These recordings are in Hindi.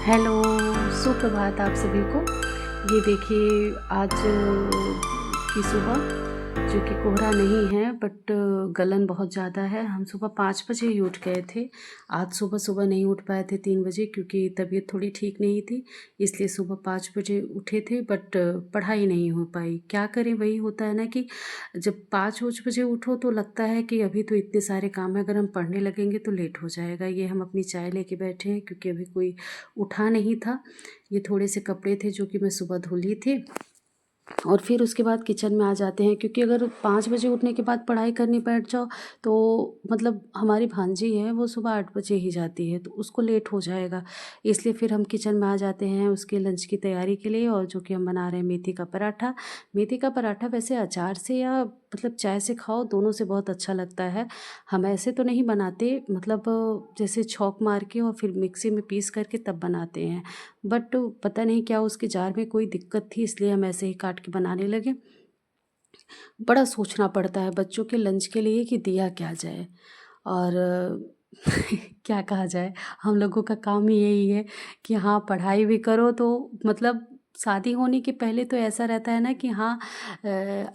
हेलो, सुप्रभात आप सभी को। ये देखिए आज की सुबह जो कि कोहरा नहीं है बट गलन बहुत ज़्यादा है। हम सुबह 5 बजे ही उठ गए थे। आज सुबह नहीं उठ पाए थे 3 बजे क्योंकि तबीयत थोड़ी ठीक नहीं थी, इसलिए सुबह 5 बजे उठे थे बट पढ़ाई नहीं हो पाई। क्या करें, वही होता है ना कि जब 5 बजे उठो तो लगता है कि अभी तो इतने सारे काम हैं, अगर हम पढ़ने लगेंगे तो लेट हो जाएगा। ये हम अपनी चाय लेके बैठे हैं क्योंकि अभी कोई उठा नहीं था। ये थोड़े से कपड़े थे जो कि मैं सुबह धो ली थी और फिर उसके बाद किचन में आ जाते हैं क्योंकि अगर 5 बजे उठने के बाद पढ़ाई करने बैठ जाओ तो मतलब हमारी भांजी है वो सुबह 8 बजे ही जाती है तो उसको लेट हो जाएगा। इसलिए फिर हम किचन में आ जाते हैं उसके लंच की तैयारी के लिए, और जो कि हम बना रहे हैं मेथी का पराठा। मेथी का पराठा वैसे अचार से या मतलब चाय से खाओ, दोनों से बहुत अच्छा लगता है। हम ऐसे तो नहीं बनाते, मतलब जैसे छौंक मार के और फिर मिक्सी में पीस करके तब बनाते हैं, बट पता नहीं क्या उसके जार में कोई दिक्कत थी इसलिए हम ऐसे ही काट के बनाने लगे। बड़ा सोचना पड़ता है बच्चों के लंच के लिए कि दिया क्या जाए, और क्या कहा जाए, हम लोगों का काम ही यही है कि हाँ पढ़ाई भी करो। तो मतलब शादी होने के पहले तो ऐसा रहता है ना कि हाँ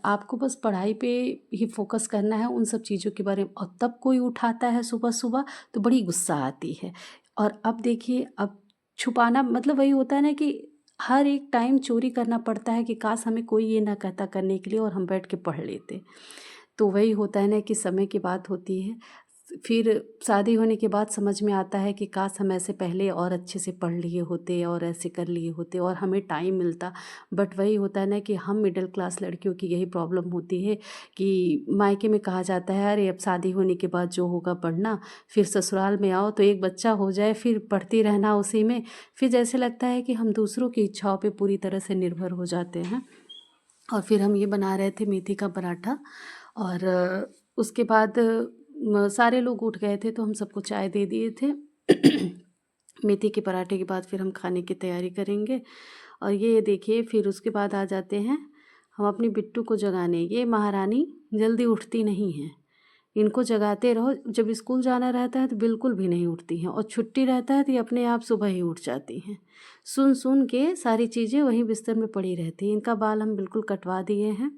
आपको बस पढ़ाई पे ही फोकस करना है, उन सब चीज़ों के बारे में, और तब कोई उठाता है सुबह सुबह तो बड़ी गुस्सा आती है। और अब देखिए, अब छुपाना मतलब वही होता है ना कि हर एक टाइम चोरी करना पड़ता है कि काश हमें कोई ये ना कहता करने के लिए और हम बैठ के पढ़ लेते। तो वही होता है ना कि समय की बात होती है। फिर शादी होने के बाद समझ में आता है कि काश हम ऐसे पहले और अच्छे से पढ़ लिए होते और ऐसे कर लिए होते और हमें टाइम मिलता। बट वही होता है ना कि हम मिडिल क्लास लड़कियों की यही प्रॉब्लम होती है कि मायके में कहा जाता है अरे अब शादी होने के बाद जो होगा पढ़ना, फिर ससुराल में आओ तो एक बच्चा हो जाए फिर पढ़ती रहना उसी में। फिर जैसे लगता है कि हम दूसरों की इच्छाओं पे पूरी तरह से निर्भर हो जाते हैं। और फिर हम ये बना रहे थे मेथी का पराठा, और उसके बाद सारे लोग उठ गए थे तो हम सबको चाय दे दिए थे। मेथी के पराठे के बाद फिर हम खाने की तैयारी करेंगे। और ये देखिए फिर उसके बाद आ जाते हैं हम अपनी बिट्टू को जगाने। ये महारानी जल्दी उठती नहीं है, इनको जगाते रहो। जब स्कूल जाना रहता है तो बिल्कुल भी नहीं उठती हैं, और छुट्टी रहता है तो ये अपने आप सुबह ही उठ जाती हैं। सुन सुन के सारी चीज़ें वहीं बिस्तर में पड़ी रहती हैं। इनका बाल हम बिल्कुल कटवा दिए हैं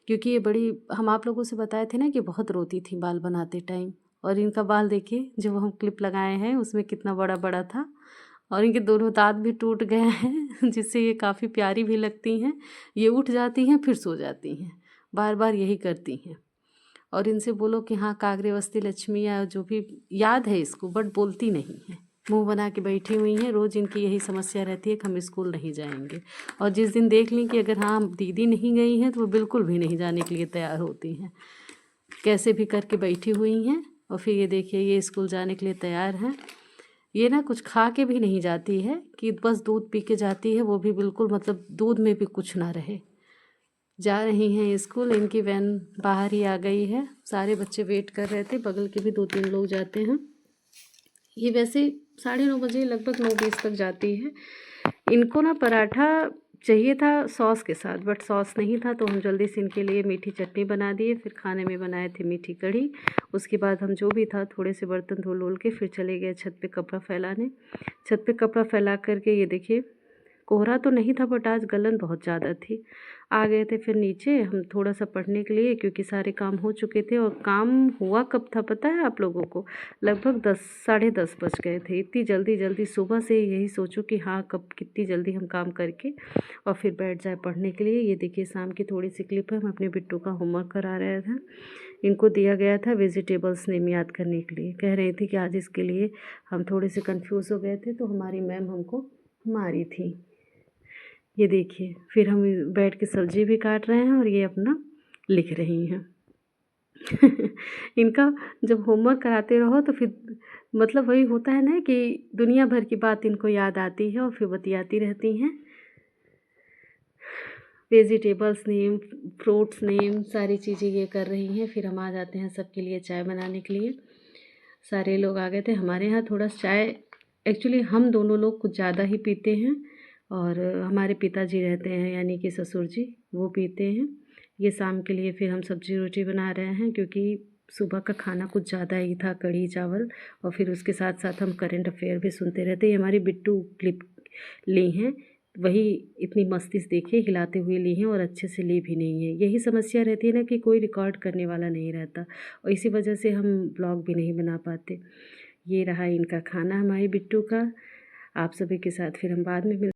क्योंकि ये बड़ी, हम आप लोगों से बताए थे ना कि बहुत रोती थी बाल बनाते टाइम। और इनका बाल देखिए जो हम क्लिप लगाए हैं उसमें कितना बड़ा बड़ा था, और इनके दोनों दांत भी टूट गए हैं जिससे ये काफ़ी प्यारी भी लगती हैं। ये उठ जाती हैं फिर सो जाती हैं, बार बार यही करती हैं। और इनसे बोलो कि हाँ कागरेवस्ती लक्ष्मी या जो भी याद है इसको, बट बोलती नहीं है, मुंह बना के बैठी हुई हैं। रोज़ इनकी यही समस्या रहती है कि हम स्कूल नहीं जाएंगे, और जिस दिन देख लें कि अगर हाँ दीदी नहीं गई हैं तो वो बिल्कुल भी नहीं जाने के लिए तैयार होती हैं, कैसे भी करके बैठी हुई हैं। और फिर ये देखिए ये स्कूल जाने के लिए तैयार हैं। ये ना कुछ खा के भी नहीं जाती है कि बस दूध पी के जाती है, वो भी बिल्कुल मतलब दूध में भी कुछ ना रहे। जा रही हैं स्कूल, इनकी वैन बाहर ही आ गई है। सारे बच्चे वेट कर रहे थे, बगल के भी 2-3 लोग जाते हैं। ये वैसे 9:30 बजे लगभग 9:20 तक जाती है। इनको ना पराठा चाहिए था सॉस के साथ, बट सॉस नहीं था तो हम जल्दी से इनके लिए मीठी चटनी बना दिए। फिर खाने में बनाए थे मीठी कढ़ी। उसके बाद हम जो भी था थोड़े से बर्तन धो लोल के फिर चले गए छत पे कपड़ा फैलाने। छत पे कपड़ा फैला करके ये देखिए कोहरा तो नहीं था बट आज गलन बहुत ज़्यादा थी। आ गए थे फिर नीचे हम थोड़ा सा पढ़ने के लिए क्योंकि सारे काम हो चुके थे। और काम हुआ कब था पता है आप लोगों को? लगभग 10 साढ़े 10 बज गए थे। इतनी जल्दी जल्दी सुबह से यही सोचो कि हाँ कब कितनी जल्दी हम काम करके और फिर बैठ जाए पढ़ने के लिए। ये देखिए शाम की थोड़ी सी क्लिप है, हम अपने बिट्टू का होमवर्क करा रहे थे। इनको दिया गया था वेजिटेबल्स नेम याद करने के लिए। कह रही थी कि आज इसके लिए हम थोड़े से कंफ्यूज हो गए थे तो हमारी मैम हमको मारी थी। ये देखिए फिर हम बैठ के सब्जी भी काट रहे हैं और ये अपना लिख रही हैं। इनका जब होमवर्क कराते रहो तो फिर मतलब वही होता है ना कि दुनिया भर की बात इनको याद आती है और फिर बतियाती रहती हैं। वेजिटेबल्स नेम, फ्रूट्स नेम, सारी चीज़ें ये कर रही हैं। फिर हम आ जाते हैं सबके लिए चाय बनाने के लिए। सारे लोग आ गए थे। हमारे यहाँ थोड़ा चाय एक्चुअली हम दोनों लोग कुछ ज़्यादा ही पीते हैं, और हमारे पिताजी रहते हैं यानी कि ससुर जी, वो पीते हैं। ये शाम के लिए फिर हम सब्जी रोटी बना रहे हैं क्योंकि सुबह का खाना कुछ ज़्यादा ही था, कढ़ी चावल, और फिर उसके साथ साथ हम करंट अफेयर भी सुनते रहते हैं। ये हमारी बिट्टू क्लिप ली हैं वही इतनी मस्ती से देखिए हिलाते हुए ली हैं और अच्छे से ली भी नहीं है। यही समस्या रहती है ना कि कोई रिकॉर्ड करने वाला नहीं रहता और इसी वजह से हम ब्लॉग भी नहीं बना पाते। ये रहा इनका खाना हमारे बिट्टू का। आप सभी के साथ फिर हम बाद में मिल